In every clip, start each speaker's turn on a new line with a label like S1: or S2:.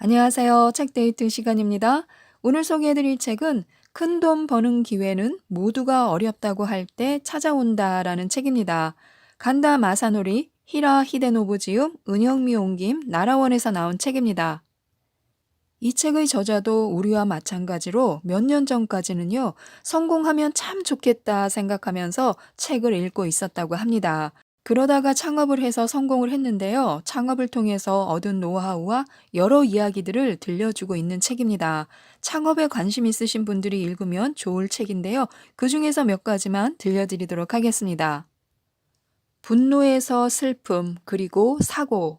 S1: 안녕하세요. 책데이트 시간입니다. 오늘 소개해드릴 책은 큰 돈 버는 기회는 모두가 어렵다고 할 때 찾아온다라는 책입니다. 간다 마사노리, 히라 히데노부 지음, 은영미 옮김, 나라원에서 나온 책입니다. 이 책의 저자도 우리와 마찬가지로 몇 년 전까지는요, 성공하면 참 좋겠다 생각하면서 책을 읽고 있었다고 합니다. 그러다가 창업을 해서 성공을 했는데요. 창업을 통해서 얻은 노하우와 여러 이야기들을 들려주고 있는 책입니다. 창업에 관심 있으신 분들이 읽으면 좋을 책인데요. 그 중에서 몇 가지만 들려드리도록 하겠습니다. 분노에서 슬픔, 그리고 사고.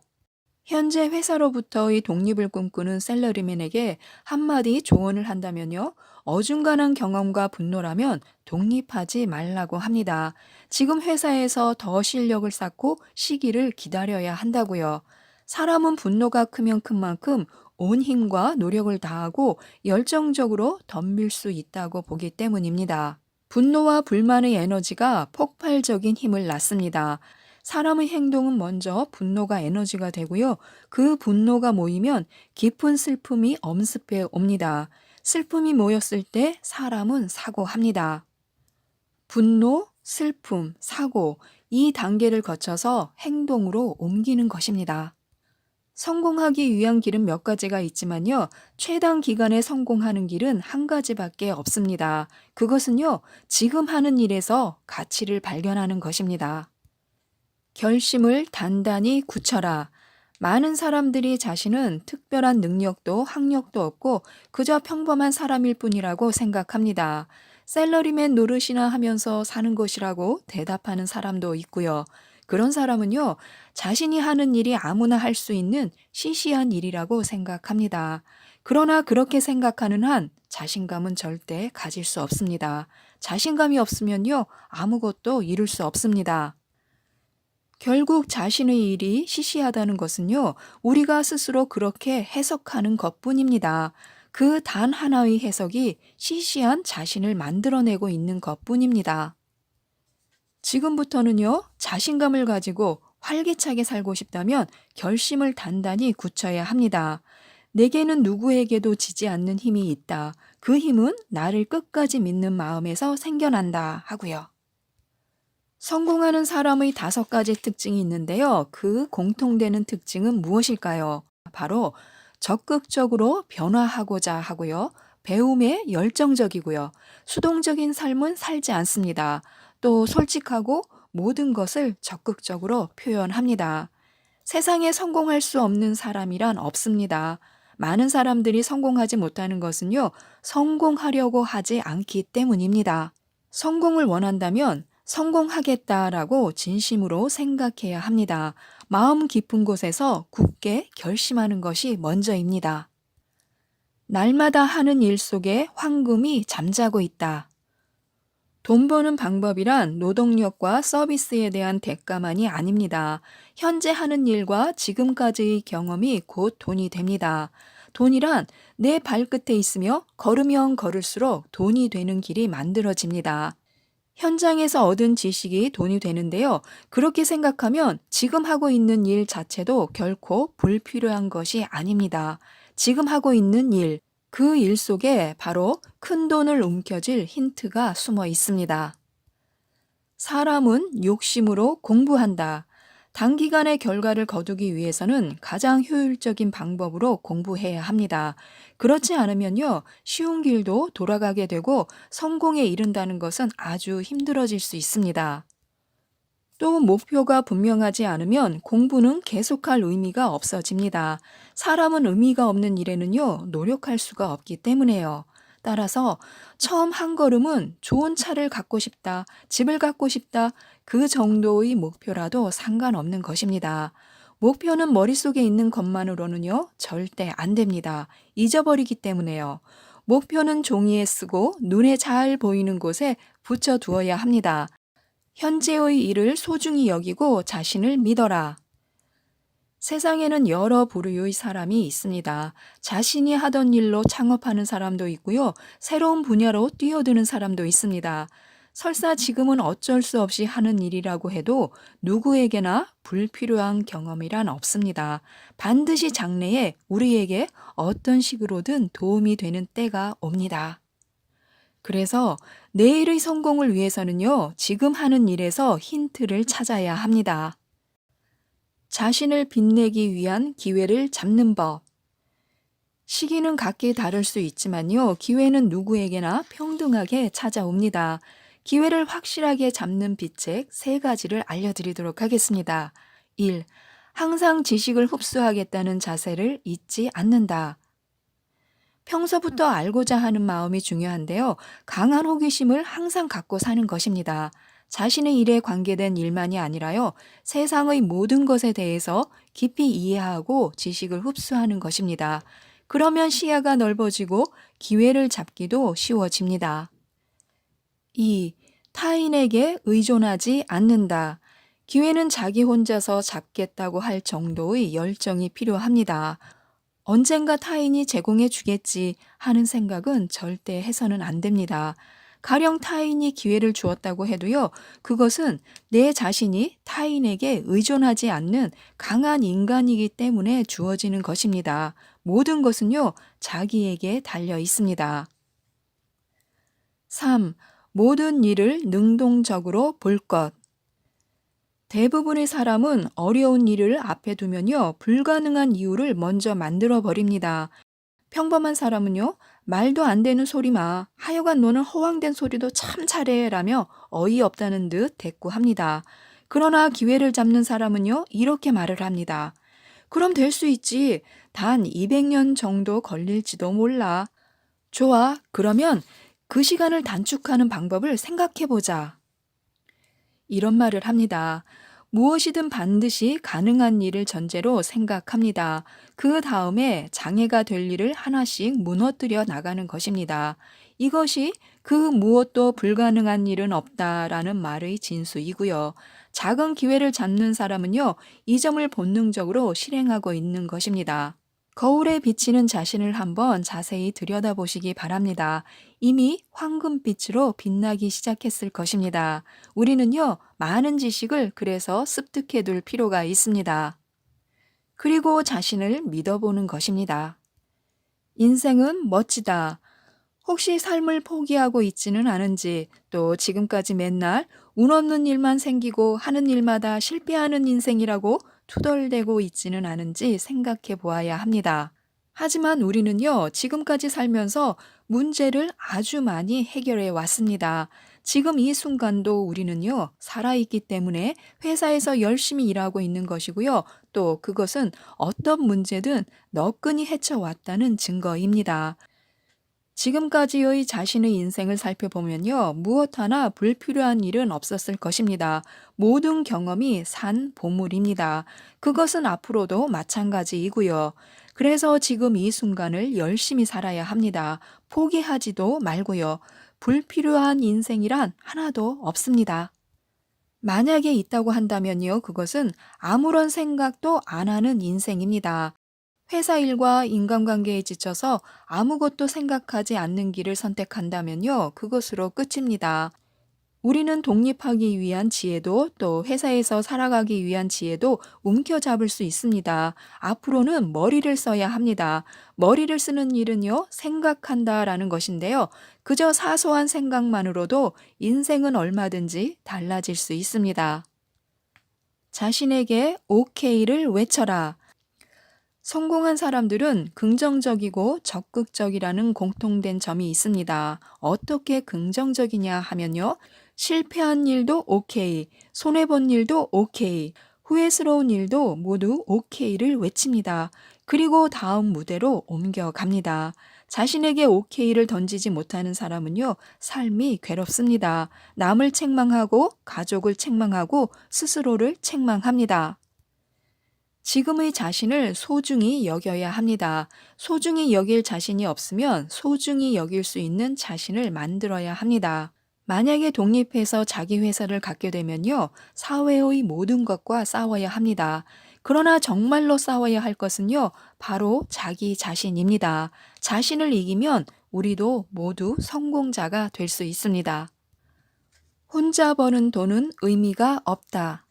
S1: 현재 회사로부터의 독립을 꿈꾸는 셀러리맨에게 한마디 조언을 한다면요. 어중간한 경험과 분노라면 독립하지 말라고 합니다. 지금 회사에서 더 실력을 쌓고 시기를 기다려야 한다고요. 사람은 분노가 크면 큰 만큼 온 힘과 노력을 다하고 열정적으로 덤빌 수 있다고 보기 때문입니다. 분노와 불만의 에너지가 폭발적인 힘을 낳습니다. 사람의 행동은 먼저 분노가 에너지가 되고요. 그 분노가 모이면 깊은 슬픔이 엄습해 옵니다. 슬픔이 모였을 때 사람은 사고합니다. 분노, 슬픔, 사고, 이 단계를 거쳐서 행동으로 옮기는 것입니다. 성공하기 위한 길은 몇 가지가 있지만요. 최단 기간에 성공하는 길은 한 가지밖에 없습니다. 그것은요, 지금 하는 일에서 가치를 발견하는 것입니다. 결심을 단단히 굳혀라. 많은 사람들이 자신은 특별한 능력도 학력도 없고 그저 평범한 사람일 뿐이라고 생각합니다. 셀러리맨 노릇이나 하면서 사는 것이라고 대답하는 사람도 있고요. 그런 사람은요, 자신이 하는 일이 아무나 할 수 있는 시시한 일이라고 생각합니다. 그러나 그렇게 생각하는 한 자신감은 절대 가질 수 없습니다. 자신감이 없으면요, 아무것도 이룰 수 없습니다. 결국 자신의 일이 시시하다는 것은요, 우리가 스스로 그렇게 해석하는 것뿐입니다. 그 단 하나의 해석이 시시한 자신을 만들어내고 있는 것뿐입니다. 지금부터는요, 자신감을 가지고 활기차게 살고 싶다면 결심을 단단히 굳혀야 합니다. 내게는 누구에게도 지지 않는 힘이 있다. 그 힘은 나를 끝까지 믿는 마음에서 생겨난다 하고요. 성공하는 사람의 5가지 특징이 있는데요. 그 공통되는 특징은 무엇일까요? 바로 적극적으로 변화하고자 하고요. 배움에 열정적이고요. 수동적인 삶은 살지 않습니다. 또 솔직하고 모든 것을 적극적으로 표현합니다. 세상에 성공할 수 없는 사람이란 없습니다. 많은 사람들이 성공하지 못하는 것은요, 성공하려고 하지 않기 때문입니다. 성공을 원한다면 성공하겠다라고 진심으로 생각해야 합니다. 마음 깊은 곳에서 굳게 결심하는 것이 먼저입니다. 날마다 하는 일 속에 황금이 잠자고 있다. 돈 버는 방법이란 노동력과 서비스에 대한 대가만이 아닙니다. 현재 하는 일과 지금까지의 경험이 곧 돈이 됩니다. 돈이란 내 발끝에 있으며 걸으면 걸을수록 돈이 되는 길이 만들어집니다. 현장에서 얻은 지식이 돈이 되는데요. 그렇게 생각하면 지금 하고 있는 일 자체도 결코 불필요한 것이 아닙니다. 지금 하고 있는 일, 그 일 속에 바로 큰 돈을 움켜쥘 힌트가 숨어 있습니다. 사람은 욕심으로 공부한다. 단기간의 결과를 거두기 위해서는 가장 효율적인 방법으로 공부해야 합니다. 그렇지 않으면요, 쉬운 길도 돌아가게 되고 성공에 이른다는 것은 아주 힘들어질 수 있습니다. 또 목표가 분명하지 않으면 공부는 계속할 의미가 없어집니다. 사람은 의미가 없는 일에는요, 노력할 수가 없기 때문에요. 따라서 처음 한 걸음은 좋은 차를 갖고 싶다, 집을 갖고 싶다, 그 정도의 목표라도 상관없는 것입니다. 목표는 머릿속에 있는 것만으로는요, 절대 안 됩니다. 잊어버리기 때문에요. 목표는 종이에 쓰고 눈에 잘 보이는 곳에 붙여두어야 합니다. 현재의 일을 소중히 여기고 자신을 믿어라. 세상에는 여러 부류의 사람이 있습니다. 자신이 하던 일로 창업하는 사람도 있고요. 새로운 분야로 뛰어드는 사람도 있습니다. 설사 지금은 어쩔 수 없이 하는 일이라고 해도 누구에게나 불필요한 경험이란 없습니다. 반드시 장래에 우리에게 어떤 식으로든 도움이 되는 때가 옵니다. 그래서 내일의 성공을 위해서는요, 지금 하는 일에서 힌트를 찾아야 합니다. 자신을 빛내기 위한 기회를 잡는 법. 시기는 각기 다를 수 있지만요, 기회는 누구에게나 평등하게 찾아옵니다. 기회를 확실하게 잡는 비책 3가지를 알려드리도록 하겠습니다. 1. 항상 지식을 흡수하겠다는 자세를 잊지 않는다. 평소부터 알고자 하는 마음이 중요한데요, 강한 호기심을 항상 갖고 사는 것입니다. 자신의 일에 관계된 일만이 아니라요, 세상의 모든 것에 대해서 깊이 이해하고 지식을 흡수하는 것입니다. 그러면 시야가 넓어지고 기회를 잡기도 쉬워집니다. 2. 타인에게 의존하지 않는다. 기회는 자기 혼자서 잡겠다고 할 정도의 열정이 필요합니다. 언젠가 타인이 제공해 주겠지 하는 생각은 절대 해서는 안 됩니다. 가령 타인이 기회를 주었다고 해도요, 그것은 내 자신이 타인에게 의존하지 않는 강한 인간이기 때문에 주어지는 것입니다. 모든 것은요, 자기에게 달려 있습니다. 3. 모든 일을 능동적으로 볼 것. 대부분의 사람은 어려운 일을 앞에 두면요, 불가능한 이유를 먼저 만들어 버립니다. 평범한 사람은요, 말도 안 되는 소리 마. 하여간 너는 허황된 소리도 참 잘해. 라며 어이없다는 듯 대꾸합니다. 그러나 기회를 잡는 사람은요, 이렇게 말을 합니다. 그럼 될 수 있지. 단 200년 정도 걸릴지도 몰라. 좋아. 그러면 그 시간을 단축하는 방법을 생각해 보자. 이런 말을 합니다. 무엇이든 반드시 가능한 일을 전제로 생각합니다. 그 다음에 장애가 될 일을 하나씩 무너뜨려 나가는 것입니다. 이것이 그 무엇도 불가능한 일은 없다라는 말의 진수이고요. 작은 기회를 잡는 사람은요, 이 점을 본능적으로 실행하고 있는 것입니다. 거울에 비치는 자신을 한번 자세히 들여다보시기 바랍니다. 이미 황금빛으로 빛나기 시작했을 것입니다. 우리는요, 많은 지식을 그래서 습득해 둘 필요가 있습니다. 그리고 자신을 믿어보는 것입니다. 인생은 멋지다. 혹시 삶을 포기하고 있지는 않은지, 또 지금까지 맨날 운 없는 일만 생기고 하는 일마다 실패하는 인생이라고 투덜대고 있지는 않은지 생각해 보아야 합니다. 하지만 우리는요, 지금까지 살면서 문제를 아주 많이 해결해 왔습니다. 지금 이 순간도 우리는요, 살아있기 때문에 회사에서 열심히 일하고 있는 것이고요. 또 그것은 어떤 문제든 너끈히 헤쳐왔다는 증거입니다. 지금까지의 자신의 인생을 살펴보면요, 무엇 하나 불필요한 일은 없었을 것입니다. 모든 경험이 산 보물입니다. 그것은 앞으로도 마찬가지이고요. 그래서 지금 이 순간을 열심히 살아야 합니다. 포기하지도 말고요. 불필요한 인생이란 하나도 없습니다. 만약에 있다고 한다면요, 그것은 아무런 생각도 안 하는 인생입니다. 회사 일과 인간관계에 지쳐서 아무것도 생각하지 않는 길을 선택한다면요, 그것으로 끝입니다. 우리는 독립하기 위한 지혜도 또 회사에서 살아가기 위한 지혜도 움켜잡을 수 있습니다. 앞으로는 머리를 써야 합니다. 머리를 쓰는 일은요, 생각한다라는 것인데요. 그저 사소한 생각만으로도 인생은 얼마든지 달라질 수 있습니다. 자신에게 오케이를 외쳐라. 성공한 사람들은 긍정적이고 적극적이라는 공통된 점이 있습니다. 어떻게 긍정적이냐 하면요. 실패한 일도 오케이, 손해본 일도 오케이, 후회스러운 일도 모두 오케이를 외칩니다. 그리고 다음 무대로 옮겨갑니다. 자신에게 오케이를 던지지 못하는 사람은요, 삶이 괴롭습니다. 남을 책망하고 가족을 책망하고 스스로를 책망합니다. 지금의 자신을 소중히 여겨야 합니다. 소중히 여길 자신이 없으면 소중히 여길 수 있는 자신을 만들어야 합니다. 만약에 독립해서 자기 회사를 갖게 되면요, 사회의 모든 것과 싸워야 합니다. 그러나 정말로 싸워야 할 것은요, 바로 자기 자신입니다. 자신을 이기면 우리도 모두 성공자가 될 수 있습니다. 혼자 버는 돈은 의미가 없다.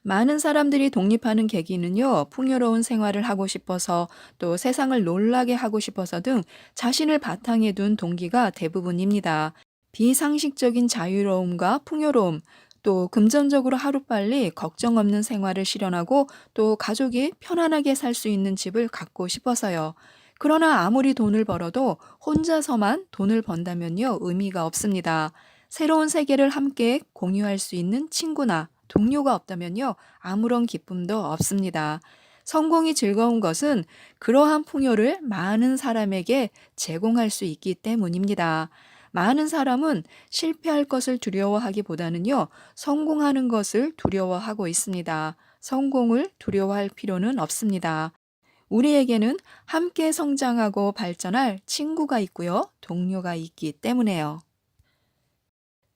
S1: 많은 사람들이 독립하는 계기는요, 풍요로운 생활을 하고 싶어서 또 세상을 놀라게 하고 싶어서 등 자신을 바탕에 둔 동기가 대부분입니다. 비상식적인 자유로움과 풍요로움, 또 금전적으로 하루빨리 걱정 없는 생활을 실현하고 또 가족이 편안하게 살 수 있는 집을 갖고 싶어서요. 그러나 아무리 돈을 벌어도 혼자서만 돈을 번다면요, 의미가 없습니다. 새로운 세계를 함께 공유할 수 있는 친구나 동료가 없다면요, 아무런 기쁨도 없습니다. 성공이 즐거운 것은 그러한 풍요를 많은 사람에게 제공할 수 있기 때문입니다. 많은 사람은 실패할 것을 두려워하기보다는요, 성공하는 것을 두려워하고 있습니다. 성공을 두려워할 필요는 없습니다. 우리에게는 함께 성장하고 발전할 친구가 있고요, 동료가 있기 때문에요.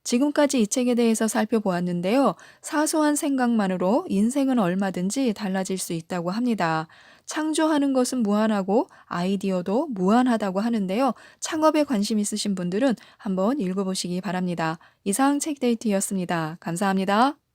S1: 지금까지 이 책에 대해서 살펴보았는데요. 사소한 생각만으로 인생은 얼마든지 달라질 수 있다고 합니다. 창조하는 것은 무한하고 아이디어도 무한하다고 하는데요. 창업에 관심 있으신 분들은 한번 읽어보시기 바랍니다. 이상 책데이트였습니다. 감사합니다.